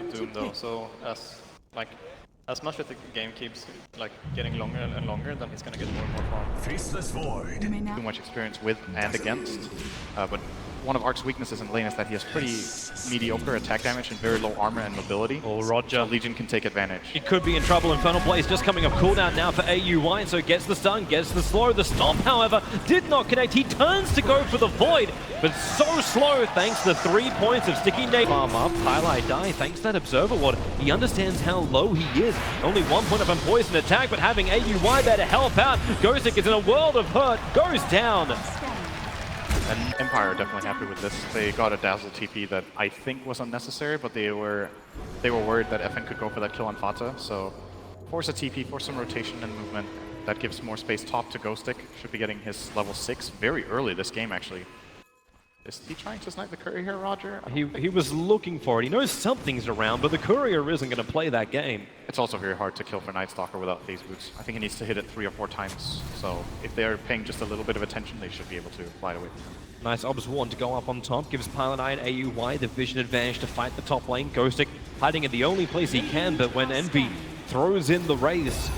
have Doom though, so as much as the game keeps getting longer and longer, then he's gonna get more and more farm. Faceless Void. Too much experience with and against, but one of Ark's weaknesses in lane is that he has pretty mediocre attack damage and very low armor and mobility. Oh, Roger. So Legion can take advantage. He could be in trouble. Infernal Blaze just coming off cooldown now for AUY, so gets the stun, gets the slow. The stomp, however, did not connect. He turns to go for the Void, but so slow thanks to the 3 points of Sticky Nate. Farm up, highlight die, thanks to that Observer Ward. He understands how low he is. Only 1 point of unpoisoned attack, but having AUY there to help out. Ghostic is in a world of hurt, goes down. And Empire are definitely happy with this. They got a Dazzle TP that I think was unnecessary, but they were worried that FN could go for that kill on Fata, so force a TP, force some rotation and movement. That gives more space top to Ghostic. Should be getting his level 6 very early this game, actually. Is he trying to snipe the Courier here, Roger? He was looking for it. He knows something's around, but the Courier isn't going to play that game. It's also very hard to kill for Night Stalker without phase boots. I think he needs to hit it 3 or 4 times. So if they're paying just a little bit of attention, they should be able to fly away from him. Nice Obs Warden to go up on top, gives Cloud9 AUY the vision advantage to fight the top lane. Ghostic hiding in the only place he can, but when Envy throws in the race,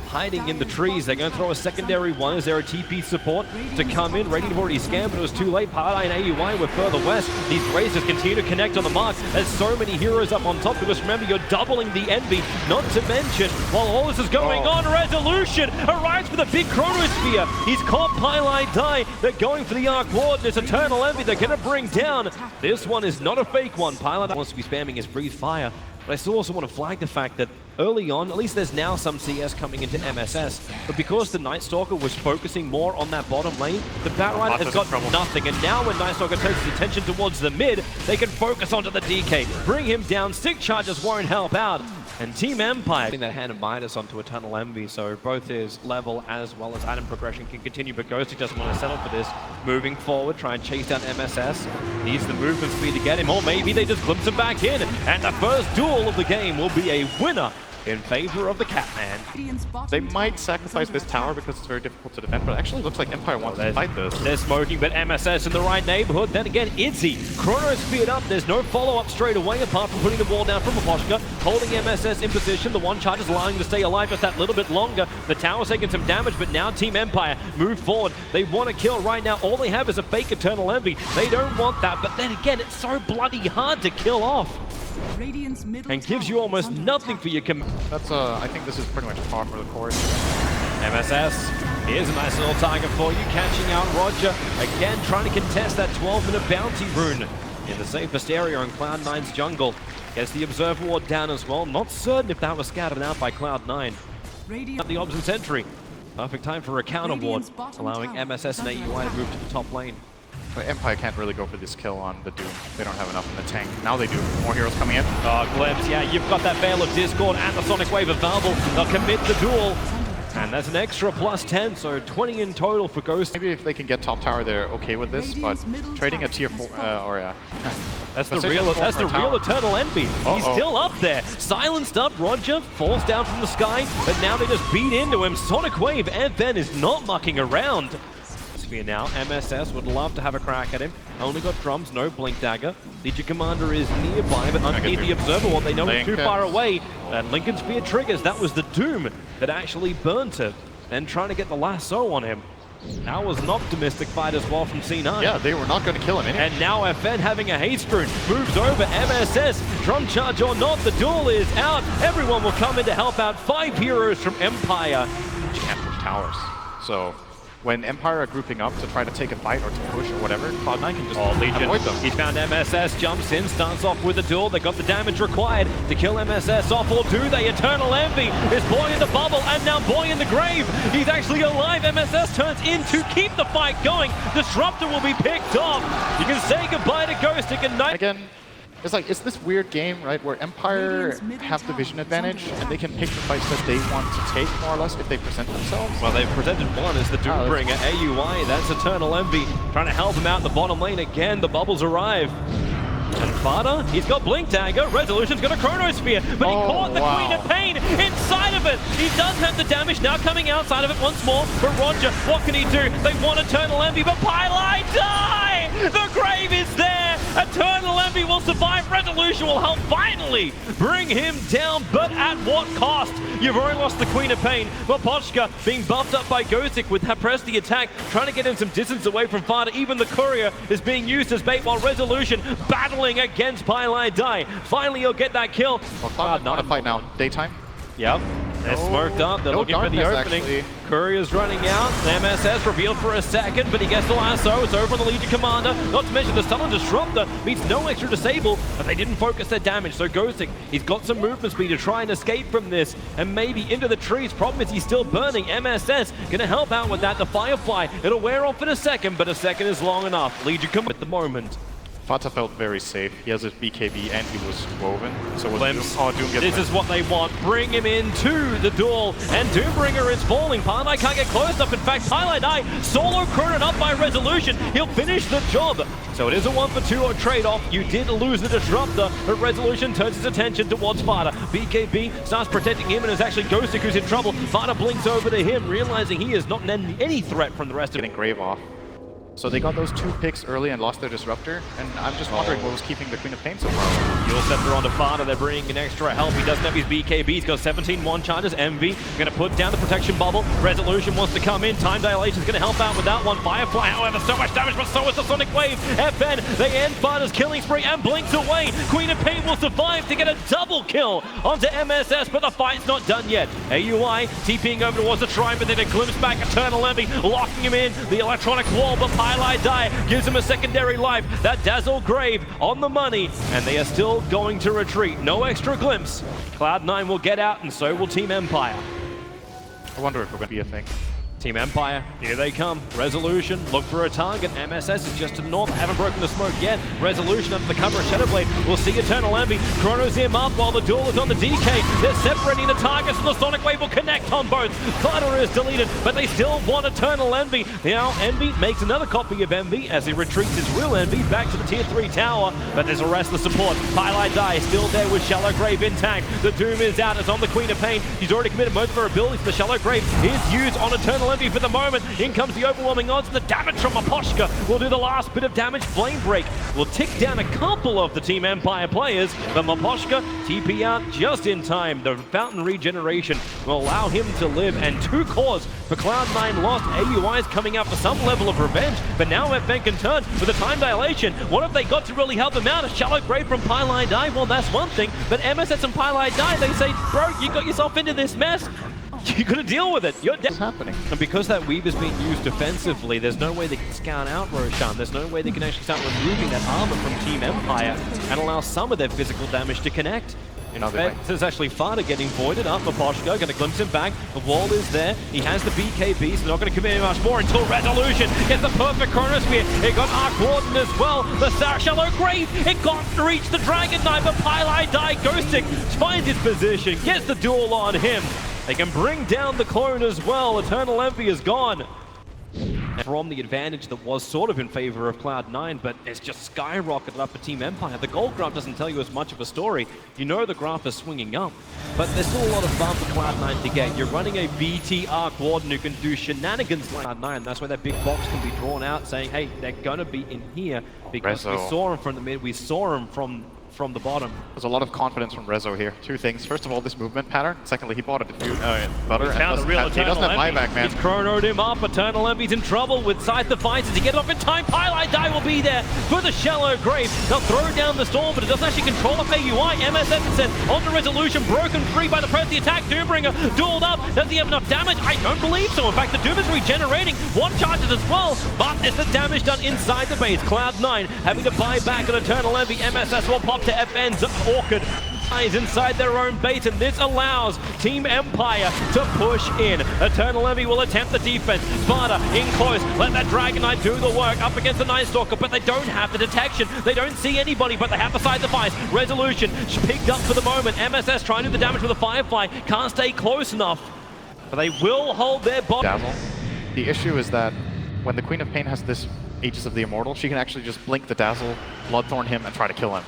hiding in the trees, they're going to throw a secondary one. Is there a TP support to come in? Radiant have already scanned, but it was too late. Cloud9 AUY were further west. These races continue to connect on the mark. There's so many heroes up on top, because remember, you're doubling the Envy. Not to mention, while all this is going on, Resolution arrives with a big Chronosphere. He's caught Pylite Die. They're going for the Arc Ward, and it's Eternal Envy they're going to bring down. This one is not a fake one. Pylite wants to be spamming his Breathe Fire. But I still also want to flag the fact that early on, at least there's now some CS coming into MSS, but because the Night Stalker was focusing more on that bottom lane, the Batrider has got nothing. And now when Night Stalker turns his attention towards the mid, they can focus onto the DK, bring him down. Stick charges won't help out. And Team Empire putting that hand of Midas onto Eternal Envy, so both his level as well as item progression can continue, but Ghostic doesn't want to settle for this. Moving forward, try and chase down MSS. Needs the movement speed to get him, or maybe they just glimpse him back in. And the first duel of the game will be a winner in favor of the Catman. They might sacrifice this tower because it's very difficult to defend, but it actually looks like Empire wants to fight this. They're smoking, but MSS in the right neighborhood. Then again, Itzy. Chrono's speared up. There's no follow-up straight away apart from putting the wall down from Aposhka. Holding MSS in position. The one charge is allowing him to stay alive just that little bit longer. The tower's taking some damage, but now Team Empire move forward. They want to kill right now. All they have is a fake Eternal Envy. They don't want that, but then again, it's so bloody hard to kill off. And gives you almost nothing for your That's I think this is pretty much par for the course. MSS, here's a nice little target for you, catching out Roger. Again, trying to contest that 12-minute bounty rune in the safest area in Cloud9's jungle. Gets the Observer Ward down as well. Not certain if that was scattered out by Cloud9. The Obs and Sentry. Perfect time for a counter ward, allowing MSS and AUI to move to the top lane. But Empire can't really go for this kill on the Doom. They don't have enough in the tank. Now they do. More heroes coming in. Oh, Glimpse, yeah, you've got that Veil of Discord and the Sonic Wave available. They'll commit the duel. And that's an extra plus 10, so 20 in total for Ghost. Maybe if they can get top tower, they're okay with this, but trading a tier 4, That's the real Eternal Envy. He's still up there. Silenced up, Roger falls down from the sky, but now they just beat into him. Sonic Wave, and Ben is not mucking around. Now, MSS would love to have a crack at him. Only got drums, no Blink Dagger. Legion Commander is nearby, but underneath the Observer Ward, they know he's too far away. And Lincoln Spear triggers. That was the Doom that actually burnt it. Then trying to get the lasso on him. That was an optimistic fight as well from C9. Yeah, they were not going to kill him anyway. And now FN having a haste rune moves over. MSS, drum charge or not, the duel is out. Everyone will come in to help out. 5 heroes from Empire. You can't push towers. So when Empire are grouping up to try to take a fight or to push or whatever, Cloud9 can just avoid them. He's found MSS, jumps in, starts off with a duel. They got the damage required to kill MSS off, or do they? Eternal Envy is Boy in the bubble and now Boy in the grave. He's actually alive. MSS turns in to keep the fight going. Disruptor will be picked off. You can say goodbye to Ghostic and Night. Again, it's this weird game, right, where Empire have the vision advantage and they can pick the fights that they want to take, more or less, if they present themselves. Well, they've presented one as the Doombringer, AUI. That's Eternal Envy trying to help him out in the bottom lane again. The bubbles arrive. And Fada, he's got Blink Dagger. Resolution's got a Chronosphere, but he caught the Queen of Pain inside of it. He does have the damage now coming outside of it once more. But Roger, what can he do? They want Eternal Envy, but Pylite Die! The grave is there! Eternal Envy will survive. Resolution will help finally bring him down, but at what cost? You've already lost the Queen of Pain. Mapochka being buffed up by Gothic with press the attack, trying to get him some distance away from Fada. Even the Courier is being used as bait while Resolution battling against Pylai Die. Finally, he'll get that kill. Well, Cloud9 not a fight now. Daytime. Yep. They're smoked up. They're looking for the opening. Actually. Courier's running out. MSS revealed for a second, but he gets the lasso. It's over on the Legion Commander. Not to mention the Stun Disruptor means no extra disable, but they didn't focus their damage. So Gothic, he's got some movement speed to try and escape from this, and maybe into the trees. Problem is he's still burning. MSS gonna help out with that. The Firefly, it'll wear off in a second, but a second is long enough. Legion Commander at the moment. Fata felt very safe. He has his BKB and he was woven. So was Glimpse. Doom gets This is what they want. Bring him into the duel. And Doombringer is falling. Pylai can't get close enough. In fact, Pylai Die solo crewed up by Resolution. He'll finish the job. So it is a 1-for-2 trade-off. You did lose the Disruptor, but Resolution turns his attention towards Fada. BKB starts protecting him and is actually Gothic who's in trouble. Fada blinks over to him, realizing he is not any threat from the rest of getting Grave off. So they got those 2 picks early and lost their Disruptor, and I'm just wondering what was keeping the Queen of Pain so far. Dual Scepter onto Fada, they're bringing in extra help. He doesn't have his BKB, he's got 17 one-charges. Envy gonna put down the protection bubble. Resolution wants to come in, time dilation is gonna help out with that one. Firefly, however, so much damage, but so is the Sonic Wave. FN, they end Fada's killing spree and blinks away. Queen of Pain will survive to get a double kill onto MSS, but the fight's not done yet. AUI TPing over towards the Shrine, but then a glimpse back. Eternal Envy locking him in, the electronic wall, but Pylai Die gives him a secondary life. That Dazzle Grave on the money, and they are still going to retreat. No extra glimpse. Cloud9 will get out, and so will Team Empire. I wonder if we're going to be a thing. Team Empire, here they come. Resolution, look for a target. MSS is just to the north, haven't broken the smoke yet. Resolution under the cover of Shadowblade. We'll see Eternal Envy. Chronos him up while the duel is on the DK. They're separating the targets, and the Sonic Wave will connect on both. Fighter is deleted, but they still want Eternal Envy. Now Envy makes another copy of Envy as he retreats his real Envy back to the tier 3 tower, but there's a rest of the support. Pylai Die still there with Shallow Grave intact. The Doom is out, it's on the Queen of Pain. She's already committed most of her abilities. The Shallow Grave is used on Eternal Envy for the moment. In comes the overwhelming odds. The damage from Mapochka will do the last bit of damage. Flame Break will tick down a couple of the Team Empire players, but Mapochka TP out just in time. The Fountain Regeneration will allow him to live, and 2 cores for Cloud9 lost. AUI is coming out for some level of revenge, but now FN can turn with the time dilation. What have they got to really help him out? A Shallow Grave from Pylai Die? Well, that's one thing, but MSS and Pylai Die, they say, bro, you got yourself into this mess. You're gonna deal with it. What's happening? And because that weave is being used defensively, there's no way they can scout out Roshan. There's no way they can actually start removing that armor from Team Empire and allow some of their physical damage to connect. This is actually Fada getting voided up. Mapochka gonna glimpse him back. The wall is there. He has the BKB, so they're not gonna commit much more until Resolution gets the perfect Chronosphere. It got Arc Warden as well. The Shallow Grave, it got to reach the Dragon Knight, but Pylai Die Ghostick finds his position, gets the duel on him. They can bring down the clone as well. Eternal Envy is gone. From the advantage that was sort of in favor of Cloud9, but it's just skyrocketed up for Team Empire. The gold graph doesn't tell you as much of a story. You know the graph is swinging up, but there's still a lot of fun for Cloud9 to get. You're running a BT Arc Warden who can do shenanigans like Cloud9. That's why that big box can be drawn out saying, hey, they're gonna be in here because we saw him from the mid, we saw him from the bottom. There's a lot of confidence from Rezo here. 2 things. First of all, this movement pattern. Secondly, he bought a diffuse butter. He doesn't have buyback, man. He's chronoed him up. Eternal Envy's in trouble with Scythe Defiance. Does he get off in time? Pylai Die will be there for the Shallow Grave. They'll throw down the storm, but it doesn't actually control up AUI. MSS instead onto Resolution, broken free by the press. The attack. Doombringer dueled up. Does he have enough damage? I don't believe so. In fact, the Doom is regenerating. 1 charges as well, but it's the damage done inside the base. Cloud9 having to buy back an Eternal Envy. MSS will pop to FN's Orchid is inside their own base, and this allows Team Empire to push in. Eternal Envy will attempt the defense. Sparta in close. Let that Dragon Knight do the work up against the Night Stalker, but they don't have the detection. They don't see anybody, but they have the side device. Resolution picked up for the moment. MSS trying to do the damage with the Firefly. Can't stay close enough, but they will hold their bottom. Dazzle. The issue is that when the Queen of Pain has this Aegis of the Immortal, she can actually just blink the Dazzle, Bloodthorn him, and try to kill him.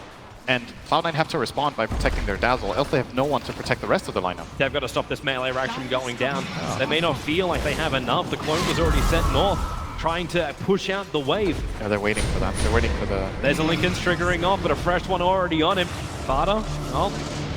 And Cloud9 have to respond by protecting their Dazzle, else they have no one to protect the rest of the lineup. They've got to stop this melee rack from going down. They may not feel like they have enough. The clone was already sent north. trying to push out the wave. Yeah, they're waiting for them. They're waiting for the... There's a Lincoln's triggering off, but a fresh one already on him. Fada, oh,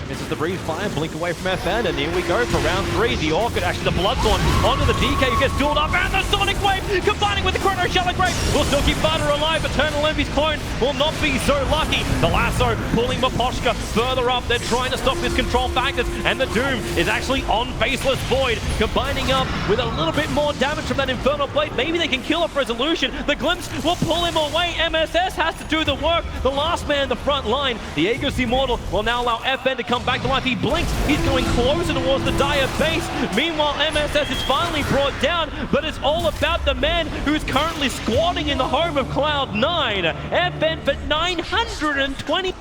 misses the breeze fire, blink away from FN, and here we go for round 3. The Orchid, actually the Bloodthorn, onto the DK, who gets dueled up, and the Sonic Wave, combining with the Chrono Shallow Grave, will still keep Fada alive. Eternal Envy's clone will not be so lucky. The Lasso pulling Maposhka further up. They're trying to stop this control factors, and the Doom is actually on Faceless Void, combining up with a little bit more damage from that Infernal Blade. Maybe they can kill off Resolution. The Glimpse will pull him away. MSS has to do the work. The last man, the front line. The Aegis Immortal will now allow FN to come back to life. He blinks. He's going closer towards the Dire base. Meanwhile, MSS is finally brought down, but it's all about the man who's currently squatting in the home of Cloud9. FN for 920.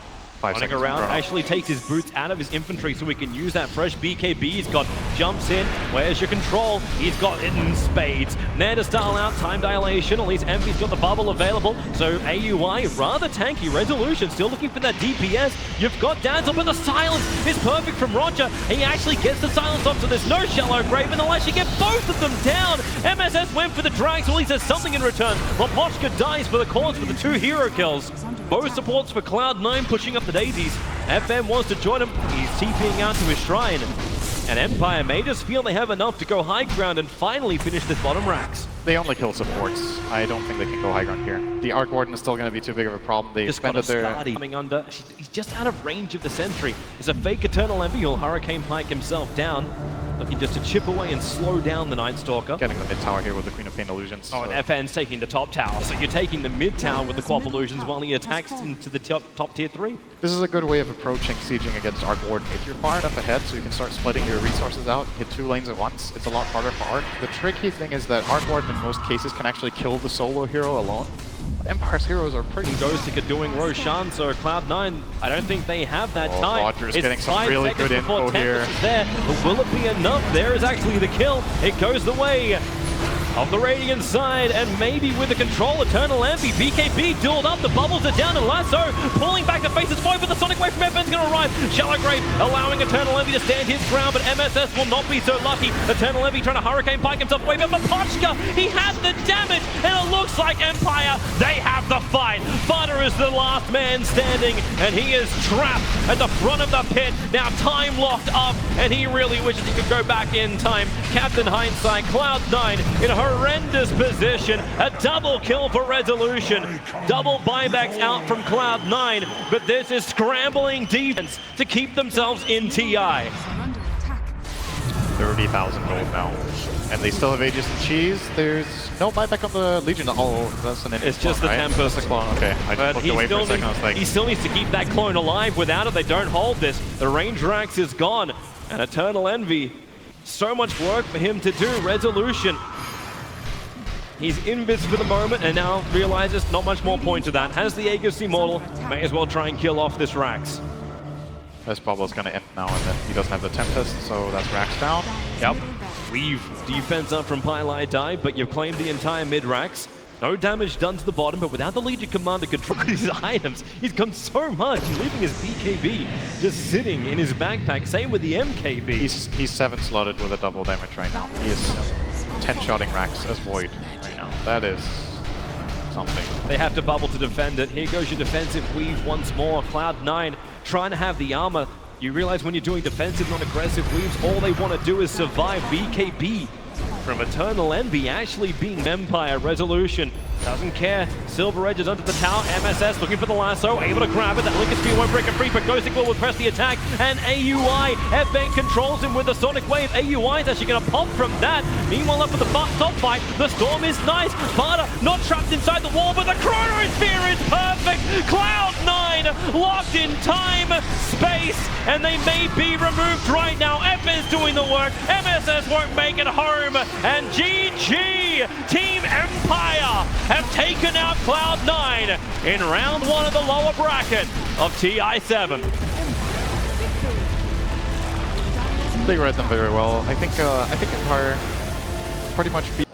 Running around, actually takes his boots out of his infantry so we can use that fresh BKB. He's got jumps in. Where's your control? He's got it in spades. Nair style out, time dilation. At least Envy's got the bubble available. So AUI, rather tanky. Resolution still looking for that DPS. You've got Dazzle, but the silence is perfect from Roger. He actually gets the silence off, so there's no Shallow Grave, and they'll actually get both of them down. MSS went for the drag, so at least there's something in return. Lopochka dies for the cause for the 2 hero kills. Both supports for Cloud9 pushing up the daisies. FN wants to join him. He's TPing out to his shrine. And Empire may just feel they have enough to go high ground and finally finish this bottom racks. They only kill supports. I don't think they can go high ground here. The Arc Warden is still going to be too big of a problem. They expended their... coming under. He's just out of range of the sentry. It's a fake Eternal Envy. He'll Hurricane Pike himself down. Looking just to chip away and slow down the Night Stalker. Getting the mid tower here with the Queen of Pain Illusions. Oh, and FN's taking the top tower. So you're taking the mid tower with the Quap Illusions while he attacks into the top tier 3. This is a good way of approaching sieging against Arc Warden. If you're far enough ahead so you can start splitting your resources out, hit 2 lanes at once, it's a lot harder for Arc. The tricky thing is that Arc Warden in most cases can actually kill the solo hero alone. Empire's heroes are pretty... Ghostic are doing Roshan, so Cloud9, I don't think they have that time. Roger's getting some really good info here. There, but will it be enough? There is actually the kill. It goes the way of the Radiant side, and maybe with the control, Eternal Envy, BKB dueled up, the bubbles are down, and Lasso pulling back the Faceless Void, but the Sonic Wave from FN's going to arrive. Shallow Grave allowing Eternal Envy to stand his ground, but MSS will not be so lucky. Eternal Envy trying to Hurricane Pike himself away, but Mapochka, he has the damage, and it looks like Empire, they have the fight. Fada is the last man standing, and he is trapped at the front of the pit. Now time locked up, and he really wishes he could go back in time. Captain Hindsight, Cloud9 in a horrendous position. A double kill for Resolution. Double buybacks out from Cloud9, but this is scrambling defense to keep themselves in TI. 30,000 gold now. And they still have Aegis and Cheese. There's no buyback on the Legion. Oh, that's an It's just the right? Tempest. That's a clone. Okay, I just looked away for a second. I was like... He still needs to keep that clone alive. Without it, they don't hold this. The range Rax is gone. And Eternal Envy, so much work for him to do. Resolution. He's invis for the moment and now realizes not much more point to that. Has the Aegis Immortal, may as well try and kill off this Rax. This bubble's gonna end now, and then he doesn't have the Tempest, so that's Rax down. Yep. We've defense up from Pylai Die, but you've claimed the entire mid-Rax. No damage done to the bottom, but without the Legion Commander controlling his items, he's gone so much. He's leaving his BKB just sitting in his backpack. Same with the MKB. He's 7 slotted with a double damage right now. He is 10-shotting Rax as Void right now. That is something. They have to bubble to defend it. Here goes your defensive weave once more. Cloud9 trying to have the armor. You realize when you're doing defensive, not aggressive weaves, all they want to do is survive. BKB from Eternal Envy actually being Empire. Resolution doesn't care. Silver Edge is under the tower. MSS looking for the lasso, able to grab it. That Lincoln Spear won't break him free, but Ghostic will press the attack. And AUI, FN controls him with the Sonic Wave. AUI is actually going to pop from that. Meanwhile, up at the top fight, the storm is nice. Fada not trapped inside the wall, but the Chrono Spear is perfect. Cloud9 locked in time, space, and they may be removed right now. FN's doing the work. MSS won't make it home. And GG, Team Empire have taken out Cloud9 in round 1 of the lower bracket of TI7. They read them very well. I think Empire pretty much beat